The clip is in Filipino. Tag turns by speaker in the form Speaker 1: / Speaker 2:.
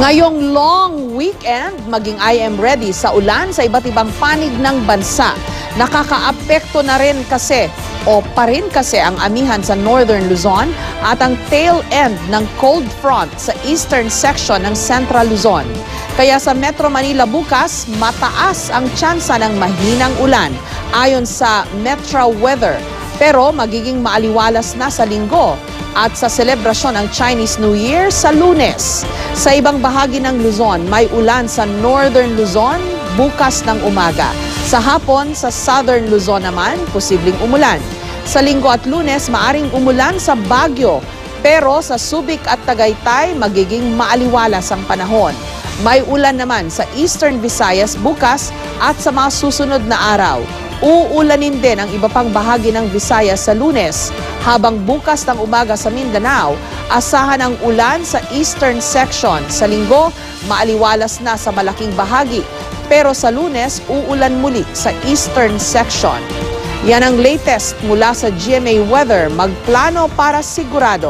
Speaker 1: Ngayong long weekend, maging I am ready sa ulan sa iba't ibang panig ng bansa. Nakakaapekto na rin kasi o pa rin kasi ang amihan sa Northern Luzon at ang tail end ng cold front sa eastern section ng Central Luzon. Kaya sa Metro Manila bukas, mataas ang tsansa ng mahinang ulan ayon sa Metro Weather. Pero magiging maaliwalas na sa Linggo at sa selebrasyon ng Chinese New Year sa Lunes. Sa ibang bahagi ng Luzon, may ulan sa Northern Luzon bukas ng umaga. Sa hapon, sa Southern Luzon naman, posibleng umulan. Sa Linggo at Lunes, maaring umulan sa Baguio. Pero sa Subic at Tagaytay, magiging maaliwalas ang panahon. May ulan naman sa Eastern Visayas bukas at sa mga susunod na araw. Uulanin din ang iba pang bahagi ng Visayas sa Lunes. Habang bukas ng umaga sa Mindanao, asahan ang ulan sa eastern section. Sa Linggo, maaliwalas na sa malaking bahagi. Pero sa Lunes, uulan muli sa eastern section. Yan ang latest mula sa GMA Weather. Magplano para sigurado.